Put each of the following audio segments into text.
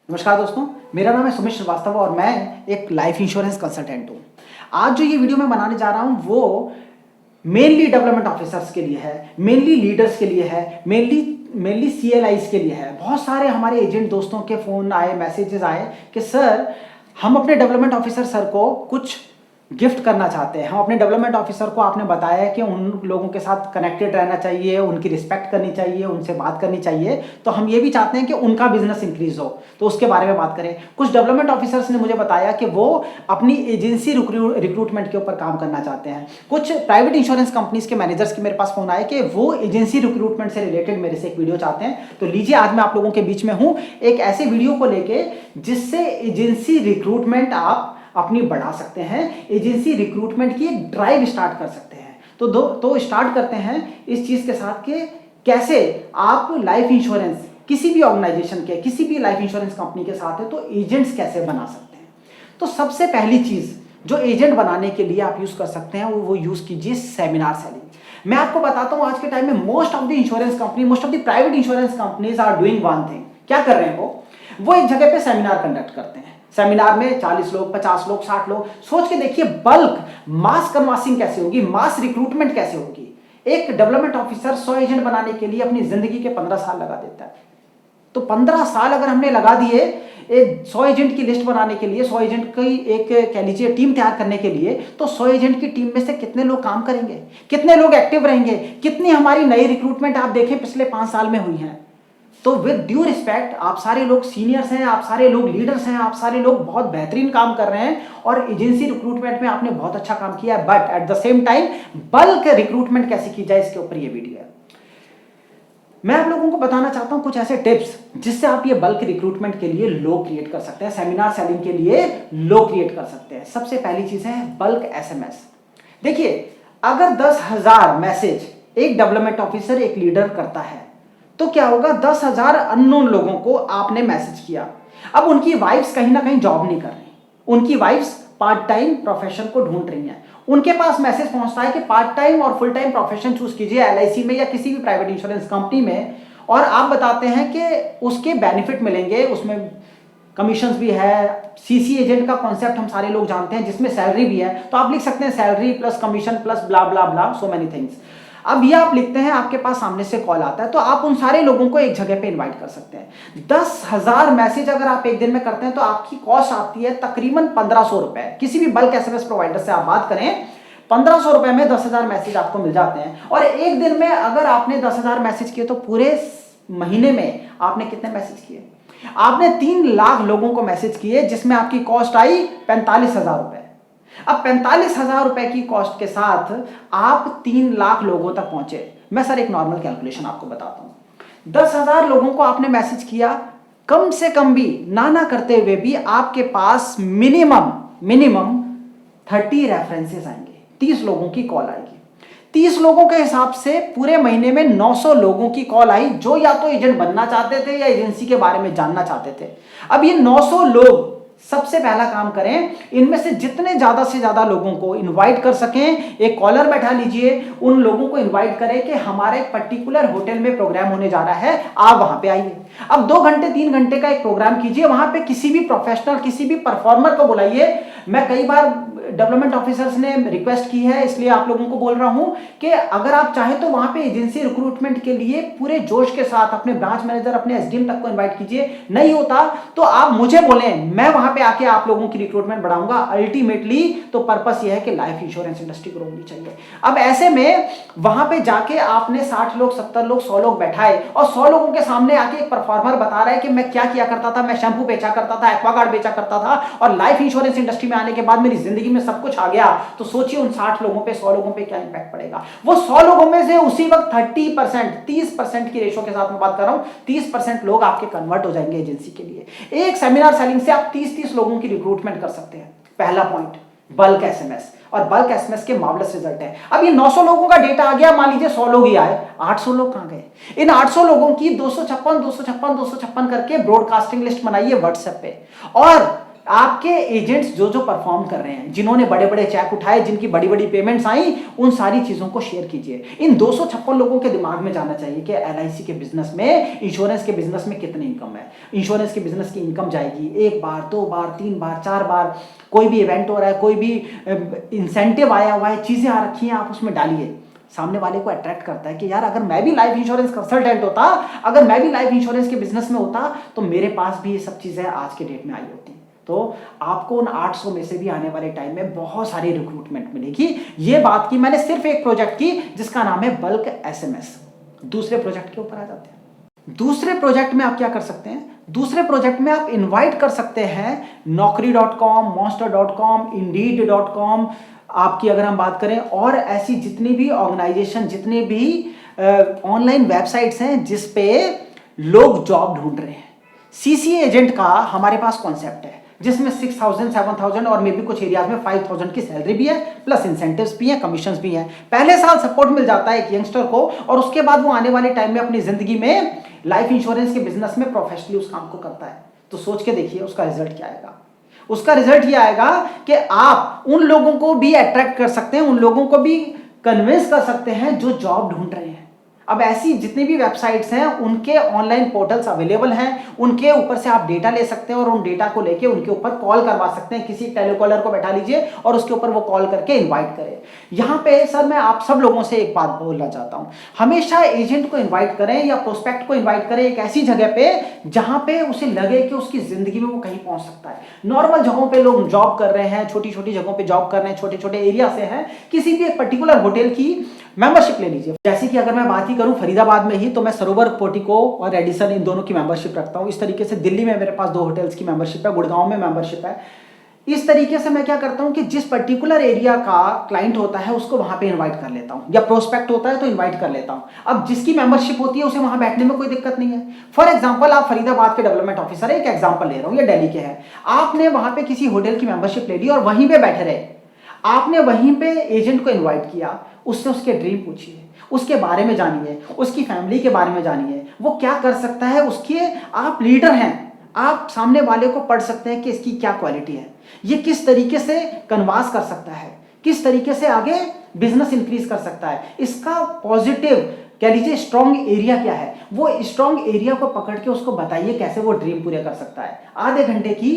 नमस्कार दोस्तों, मेरा नाम है सुमित श्रीवास्तव और मैं एक लाइफ इंश्योरेंस कंसल्टेंट हूँ। आज जो ये वीडियो मैं बनाने जा रहा हूँ वो मेनली डेवलपमेंट ऑफिसर्स के लिए है, मेनली लीडर्स के लिए है, मेनली सीएलआईज के लिए है। बहुत सारे हमारे एजेंट दोस्तों के फ़ोन आए, मैसेजेस आए कि सर हम अपने डेवलपमेंट ऑफिसर सर को कुछ गिफ्ट करना चाहते हैं। हम अपने डेवलपमेंट ऑफिसर को आपने बताया है कि उन लोगों के साथ कनेक्टेड रहना चाहिए, उनकी रिस्पेक्ट करनी चाहिए, उनसे बात करनी चाहिए, तो हम ये भी चाहते हैं कि उनका बिजनेस इंक्रीज हो, तो उसके बारे में बात करें। कुछ डेवलपमेंट ऑफिसर्स ने मुझे बताया कि वो अपनी एजेंसी रिक्रूटमेंट के ऊपर काम करना चाहते हैं। कुछ प्राइवेट इंश्योरेंस कंपनीज के मैनेजर्स के मेरे पास फोन आए कि वो एजेंसी रिक्रूटमेंट से रिलेटेड मेरे से एक वीडियो चाहते हैं। तो लीजिए, आज मैं आप लोगों के बीच में हूँ एक ऐसे वीडियो को लेके जिससे एजेंसी रिक्रूटमेंट आप अपनी बढ़ा सकते हैं, एजेंसी रिक्रूटमेंट की एक ड्राइव स्टार्ट कर सकते हैं। तो स्टार्ट करते हैं इस चीज के साथ कि कैसे आप लाइफ इंश्योरेंस किसी भी ऑर्गेनाइजेशन के, किसी भी लाइफ इंश्योरेंस कंपनी के साथ है तो एजेंट्स कैसे बना सकते हैं। तो सबसे पहली चीज जो एजेंट बनाने के लिए आप यूज कर सकते हैं वो यूज कीजिए सेमिनार सेलिंग। मैं आपको बताता हूं, आज के टाइम में most of the insurance company, most of the private insurance companies are doing one thing. क्या कर रहे हैं वो एक जगह पे सेमिनार कंडक्ट करते हैं। सेमिनार में 40 लोग, 50 लोग, 60 लोग, सोच के देखिए बल्क मास कन्वासिंग कैसे होगी, मास रिक्रूटमेंट कैसे होगी। एक डेवलपमेंट ऑफिसर 100 एजेंट बनाने के लिए अपनी जिंदगी के 15 साल लगा देता है। तो 15 साल अगर हमने लगा दिए एक 100 एजेंट की लिस्ट बनाने के लिए, 100 एजेंट की एक कह लीजिए टीम तैयार करने के लिए, तो 100 एजेंट की टीम में से कितने लोग काम करेंगे, कितने लोग एक्टिव रहेंगे, कितनी हमारी नई रिक्रूटमेंट आप देखें पिछले 5 साल में हुई है। तो विद ड्यू रिस्पेक्ट, आप सारे लोग सीनियर्स हैं, आप सारे लोग लीडर्स हैं, आप सारे लोग बहुत बेहतरीन काम कर रहे हैं और एजेंसी रिक्रूटमेंट में आपने बहुत अच्छा काम किया है। But at the same time bulk recruitment कैसे की जाए, इसके ऊपर ये वीडियो है। मैं आप लोगों को बताना चाहता हूं कुछ ऐसे टिप्स जिससे आप ये बल्क रिक्रूटमेंट के लिए लोग क्रिएट कर सकते हैं, सेमिनार सेलिंग के लिए लोग क्रिएट कर सकते हैं। सबसे पहली चीज है बल्क एसएमएस। देखिए, अगर 10,000 मैसेज एक डेवलपमेंट ऑफिसर, एक लीडर करता है तो क्या होगा, 10,000 अननोन लोगों को आपने मैसेज किया। अब उनकी वाइफ्स कहीं ना कहीं जॉब नहीं कर रही, उनकी वाइफ्स पार्ट टाइम प्रोफेशन को ढूंढ रही हैं। उनके पास मैसेज पहुंचता है कि पार्ट टाइम और फुल टाइम प्रोफेशन चूज कीजिए एलआईसी में या किसी भी प्राइवेट इंश्योरेंस कंपनी में, और आप बताते हैं कि उसके बेनिफिट मिलेंगे, उसमें कमीशंस भी है, सीसी एजेंट का कॉन्सेप्ट हम सारे लोग जानते हैं जिसमें सैलरी भी है। तो आप लिख सकते हैं सैलरी प्लस कमीशन प्लस ब्ला ब्ला ब्ला, सो मेनी थिंग्स। अब ये आप लिखते हैं, आपके पास सामने से कॉल आता है, तो आप उन सारे लोगों को एक जगह पे इनवाइट कर सकते हैं। 10,000 मैसेज अगर आप एक दिन में करते हैं तो आपकी कॉस्ट आती है तकरीबन 1500 रुपए। किसी भी बल्क एसएमएस प्रोवाइडर से आप बात करें, 1500 रुपए में 10,000 मैसेज आपको मिल जाते हैं। और एक दिन में अगर आपने 10,000 मैसेज किए तो पूरे महीने में आपने कितने मैसेज किए? आपने 3 लाख लोगों को मैसेज किए, जिसमें आपकी कॉस्ट आई 45,000 रुपए। अब 45,000 रुपए की कॉस्ट के साथ आप 3 लाख लोगों तक पहुंचे। मैं सर एक नॉर्मल कैलकुलेशन आपको बताता हूं। 10,000 लोगों को आपने मैसेज किया, कम से कम भी ना करते हुए भी आपके पास मिनिमम 30 रेफरेंसेस आएंगे, 30 लोगों की कॉल आएगी। 30 लोगों के हिसाब से पूरे महीने में 900 लोगों की कॉल आई जो या तो एजेंट बनना चाहते थे या एजेंसी के बारे में जानना चाहते थे। अब ये 900 लोग, सबसे पहला काम करें, इनमें से जितने ज्यादा से ज्यादा लोगों को इनवाइट कर सकें, एक कॉलर बैठा लीजिए, उन लोगों को इनवाइट करें कि हमारा एक पर्टिकुलर होटल में प्रोग्राम होने जा रहा है, आप वहां पे आइए। अब 2 घंटे 3 घंटे का एक प्रोग्राम कीजिए, वहां पे किसी भी प्रोफेशनल, किसी भी परफॉर्मर को बुलाइए। मैं कई बार डेवलपमेंट ऑफिसर्स ने रिक्वेस्ट की है, इसलिए आप लोगों को बोल रहा हूं कि अगर आप चाहें तो वहां पे एजेंसी रिक्रूटमेंट के लिए पूरे जोश के साथ अपने ब्रांच मैनेजर, अपने एसडीएम तक को इनवाइट कीजिए। नहीं होता तो आप मुझे बोलें, मैं वहां पे आके आप लोगों की रिक्रूटमेंट बढ़ाऊंगा। अल्टीमेटली तो पर्पस यह है कि लाइफ इंश्योरेंस इंडस्ट्री ग्रो होनी चाहिए। अब ऐसे में वहां पे जाके आपने 60 लोग, 70 लोग, 100 लोग बैठाए और 100 लोगों के सामने आके एक परफॉर्मर बता रहा है कि मैं क्या किया करता था, मैं शैम्पू बेचा करता था, एक्वागार्ड बेचा करता था और लाइफ इंश्योरेंस इंडस्ट्री में आने के बाद मेरी जिंदगी में सब कुछ आ गया। तो सोचिए उन 60 लोगों पे, 100 लोगों पे क्या इंपैक्ट पड़ेगा। वो 100 लोगों में से उसी वक्त 30%, 30% की रेशो के साथ मैं बात कर रहा हूं, 30% लोग आपके कन्वर्ट हो जाएंगे एजेंसी के लिए। एक सेमिनार सेलिंग से आप 30-30 लोगों की रिक्रूटमेंट कर सकते हैं। पहला पॉइंट बल्क एसएमएस, और बल्क एसएमएस के मार्वलस रिजल्ट है। अब ये 900 लोगों का डेटा आ गया, मान लीजिए 100 लोग ही आए, 800 लोग कहां गए? इन 800 लोगों की 256 करके ब्रॉडकास्टिंग लिस्ट बनाइए व्हाट्सएप पे, और आपके एजेंट्स जो जो परफॉर्म कर रहे हैं, जिन्होंने बड़े बड़े चेक उठाए, जिनकी बड़ी बड़ी पेमेंट्स आई, उन सारी चीजों को शेयर कीजिए। इन 256 लोगों के दिमाग में जाना चाहिए कि एलआईसी के बिजनेस में, इंश्योरेंस के बिजनेस में कितनी इनकम है। इंश्योरेंस के बिजनेस की इनकम जाएगी 1 बार, 2 बार, 3 बार, 4 बार। कोई भी इवेंट हो रहा है, कोई भी इंसेंटिव आया हुआ है, चीजें आ रखी हैं, आप उसमें डालिए। सामने वाले को अट्रैक्ट करता है कि यार अगर मैं भी लाइफ इंश्योरेंस कंसल्टेंट होता, अगर मैं भी लाइफ इंश्योरेंस के बिजनेस में होता, तो मेरे पास भी ये सब चीजें आज के डेट में आई होती। तो आपको उन 800 में से भी आने वाले टाइम में बहुत सारी रिक्रूटमेंट मिलेगी। ये बात की मैंने सिर्फ एक प्रोजेक्ट की जिसका नाम है बल्क एसएमएस। दूसरे प्रोजेक्ट के ऊपर आ जाते हैं। दूसरे प्रोजेक्ट में आप क्या कर सकते हैं? दूसरे प्रोजेक्ट में आप इनवाइट कर सकते हैं naukri.com, monster.com, indeed.com, आपकी अगर हम बात करें और ऐसी जितनी भी ऑर्गेनाइजेशन, जितने भी ऑनलाइन वेबसाइट्स हैं जिस पे लोग जॉब ढूंढ रहे हैं। सीसीए एजेंट का हमारे पास कॉन्सेप्ट है जिसमें 6000, 7000 और मे बी कुछ एरियाज में 5000 की सैलरी भी है, प्लस इंसेंटिव्स भी हैं, कमीशंस भी हैं। पहले साल सपोर्ट मिल जाता है एक यंगस्टर को और उसके बाद वो आने वाले टाइम में अपनी जिंदगी में लाइफ इंश्योरेंस के बिजनेस में प्रोफेशनली उस काम को करता है। तो सोच के देखिए उसका रिजल्ट क्या आएगा। उसका रिजल्ट ये आएगा कि आप उन लोगों को भी अट्रैक्ट कर सकते हैं, उन लोगों को भी कन्विंस कर सकते हैं जो जॉब ढूंढ रहे हैं। अब ऐसी जितनी भी वेबसाइट्स हैं उनके ऑनलाइन पोर्टल्स अवेलेबल हैं, उनके ऊपर से आप डेटा ले सकते हैं और उन डेटा को लेके उनके ऊपर कॉल करवा सकते हैं। किसी टेलीकॉलर को बैठा लीजिए और उसके ऊपर वो कॉल करके इनवाइट करे। यहाँ पे सर मैं आप सब लोगों से एक बात बोलना चाहता हूँ, हमेशा एजेंट को इन्वाइट करें या प्रोस्पेक्ट को इन्वाइट करें एक ऐसी जगह पे जहाँ पे उसे लगे कि उसकी जिंदगी में वो कहीं पहुंच सकता है। नॉर्मल जगहों पे लोग जॉब कर रहे हैं, छोटी छोटी जगहों पे जॉब कर रहे हैं, छोटे छोटे एरिया से हैं, किसी भी एक पर्टिकुलर होटल की मेंबरशिप ले लीजिए। जैसे कि अगर मैं बात ही करूं फरीदाबाद में ही, तो मैं सरोवर, पोर्टिको और रेडिसन इन दोनों की मेंबरशिप रखता हूं। इस तरीके से दिल्ली में मेरे पास 2 होटल्स की मेंबरशिप है, गुड़गांव में मेंबरशिप है। इस तरीके से मैं क्या करता हूं कि जिस पर्टिकुलर एरिया का क्लाइंट होता है उसको वहां पे इनवाइट कर लेता हूं, या प्रोस्पेक्ट होता है तो इनवाइट कर लेता हूं। अब जिसकी मेंबरशिप होती है उसे वहां बैठने में कोई दिक्कत नहीं है। फॉर एग्जांपल आप फरीदाबाद के डेवलपमेंट ऑफिसर है, एक एग्जांपल ले रहा हूं, या दिल्ली के हैं, आपने वहां पे किसी होटल की मेंबरशिप ले ली और वहीं पे बैठे रहे। आपने वहीं पे एजेंट को इन्वाइट किया, उससे उसके ड्रीम पूछिए, उसके बारे में जानिए, उसकी फैमिली के बारे में जानिए, वो क्या कर सकता है, उसके आप लीडर हैं, आप सामने वाले को पढ़ सकते हैं कि इसकी क्या क्वालिटी है, ये किस तरीके से कन्वास कर सकता है, किस तरीके से आगे बिजनेस इंक्रीज कर सकता है, इसका पॉजिटिव कह लीजिए स्ट्रॉन्ग एरिया क्या है। वो स्ट्रॉन्ग एरिया को पकड़ के उसको बताइए कैसे वो ड्रीम पूरे कर सकता है। आधे घंटे की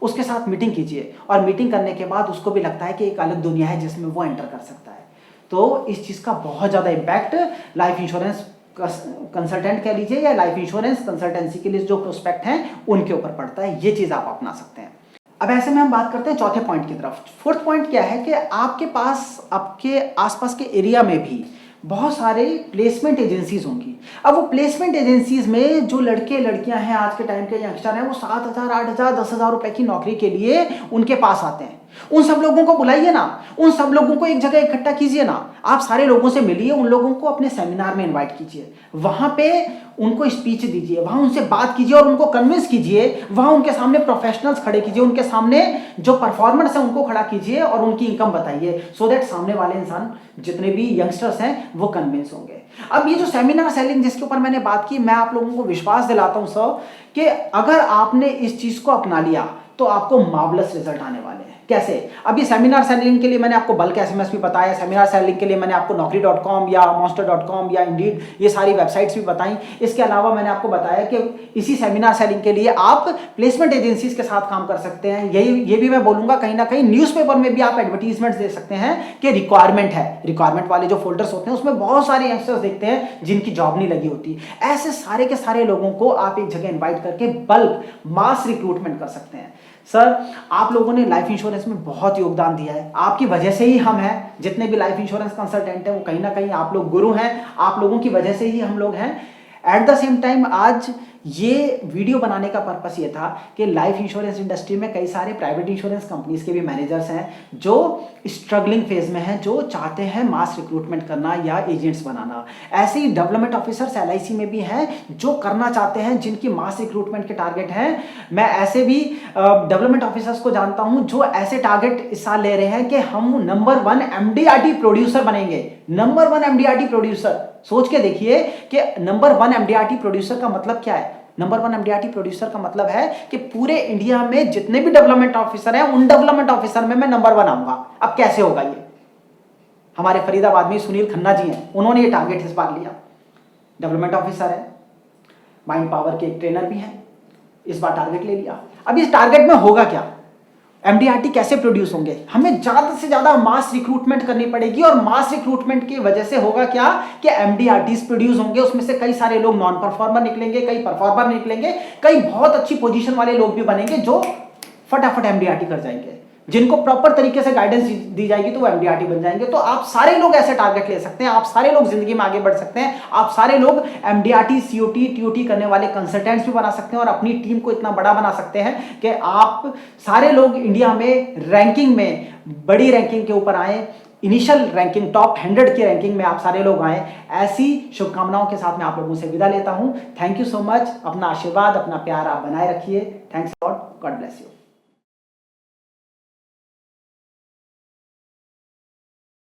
उसके साथ मीटिंग कीजिए और मीटिंग करने के बाद उसको भी लगता है कि एक अलग दुनिया है जिसमें वो एंटर कर सकता है। तो इस चीज़ का बहुत ज़्यादा इम्पैक्ट लाइफ इंश्योरेंस कंसल्टेंट कह लीजिए या लाइफ इंश्योरेंस कंसल्टेंसी के लिए जो प्रोस्पेक्ट हैं उनके ऊपर पड़ता है। ये चीज़ आप अपना सकते हैं। अब ऐसे में हम बात करते हैं चौथे पॉइंट की तरफ। फोर्थ पॉइंट क्या है कि आपके पास आपके आसपास के एरिया में भी बहुत सारे प्लेसमेंट एजेंसीज होंगी। अब वो प्लेसमेंट एजेंसीज में जो लड़के लड़कियां हैं, आज के टाइम के यंगस्टर हैं, वो 7,000, 8,000, 10,000 रुपए की नौकरी के लिए उनके पास आते हैं। उन सब लोगों को बुलाइए ना, उन सब लोगों को एक जगह इकट्ठा कीजिए ना, आप सारे लोगों से मिलिए, उन लोगों को अपने सेमिनार में इनवाइट कीजिए, वहां पे उनको स्पीच दीजिए, वहां उनसे बात कीजिए और उनको कन्विंस कीजिए, वहां उनके सामने प्रोफेशनल्स खड़े कीजिए, उनके सामने जो परफॉर्मर्स हैं उनको खड़ा कीजिए और उनकी इनकम बताइए, सो दैट सामने वाले इंसान जितने भी यंगस्टर्स हैं वो कन्विंस होंगे। अब ये जो सेमिनार सेलिंग जिसके ऊपर मैंने बात की, मैं आप लोगों को विश्वास दिलाता हूं सर कि अगर आपने इस चीज को अपना लिया तो आपको मार्वलस रिजल्ट आने वाले हैं। कैसे? अभी सेमिनार सेलिंग के लिए मैंने आपको बल्क एसएमएस भी बताया, सेमिनार सेलिंग के लिए मैंने आपको naukri.com या monster.com या इंडीड ये सारी वेबसाइट्स भी बताई। इसके अलावा मैंने आपको बताया कि इसी सेमिनार सेलिंग के लिए आप प्लेसमेंट एजेंसीज के साथ काम कर सकते हैं। ये भी मैं बोलूंगा, कहीं ना कहीं न्यूज़पेपर में भी आप एडवर्टीजमेंट दे सकते हैं कि रिक्वायरमेंट है। रिक्वायरमेंट वाले जो फोल्डर्स होते हैं उसमें बहुत सारे यंगस्टर्स देखते हैं जिनकी जॉब नहीं लगी होती। ऐसे सारे के सारे लोगों को आप एक जगह इन्वाइट करके बल्क मास रिक्रूटमेंट कर सकते हैं। सर आप लोगों ने लाइफ इंश्योरेंस में बहुत योगदान दिया है, आपकी वजह से ही हम हैं। जितने भी लाइफ इंश्योरेंस कंसल्टेंट हैं वो कहीं ना कहीं आप लोग गुरु हैं, आप लोगों की वजह से ही हम लोग हैं। एट द सेम टाइम आज ये वीडियो बनाने का पर्पस ये था कि लाइफ इंश्योरेंस इंडस्ट्री में कई सारे प्राइवेट इंश्योरेंस कंपनीज के भी मैनेजर्स हैं जो स्ट्रगलिंग फेज में हैं, जो चाहते हैं मास रिक्रूटमेंट करना या एजेंट्स बनाना। ऐसे ही डेवलपमेंट ऑफिसर्स एलआईसी में भी हैं जो करना चाहते हैं, जिनकी मास रिक्रूटमेंट के टारगेट हैं। मैं ऐसे भी डेवलपमेंट ऑफिसर्स को जानता हूं जो ऐसे टारगेट इस साल ले रहे हैं कि हम नंबर 1 एमडीआरटी प्रोड्यूसर बनेंगे। नंबर 1 एमडीआरटी प्रोड्यूसर, सोच के देखिए कि नंबर 1 एमडीआरटी प्रोड्यूसर का मतलब क्या है। नंबर 1 एमडीआरटी प्रोड्यूसर का मतलब है कि पूरे इंडिया में जितने भी डेवलपमेंट ऑफिसर हैं उन डेवलपमेंट ऑफिसर में मैं नंबर 1 आऊंगा। अब कैसे होगा ये? हमारे फरीदाबाद में सुनील खन्ना जी हैं, उन्होंने ये टारगेट इस बार लिया। डेवलपमेंट ऑफिसर है, माइंड पावर के एक ट्रेनर भी हैं, इस बार टारगेट ले लिया। अब इस टारगेट में होगा क्या? एमडीआरटी कैसे प्रोड्यूस होंगे? हमें ज्यादा से ज्यादा मास रिक्रूटमेंट करनी पड़ेगी और मास रिक्रूटमेंट की वजह से होगा क्या कि एमडीआरटीज प्रोड्यूस होंगे। उसमें से कई सारे लोग नॉन परफॉर्मर निकलेंगे, कई परफॉर्मर निकलेंगे, कई बहुत अच्छी पोजीशन वाले लोग भी बनेंगे जो फटाफट एमडीआरटी कर जाएंगे। जिनको प्रॉपर तरीके से गाइडेंस दी जाएगी तो वो एमडीआरटी बन जाएंगे। तो आप सारे लोग ऐसे टारगेट ले सकते हैं, आप सारे लोग जिंदगी में आगे बढ़ सकते हैं, आप सारे लोग एमडीआरटी, सीओटी, टीओटी करने वाले कंसल्टेंट्स भी बना सकते हैं और अपनी टीम को इतना बड़ा बना सकते हैं कि आप सारे लोग इंडिया में रैंकिंग में बड़ी रैंकिंग के ऊपर आए, इनिशियल रैंकिंग टॉप 100 की रैंकिंग में आप सारे लोग आए। ऐसी शुभकामनाओं के साथ मैं आप लोगों से विदा लेता हूं। Thank you so much. अपना आशीर्वाद, अपना प्यार आप बनाए रखिए। Thanks lot, God bless you.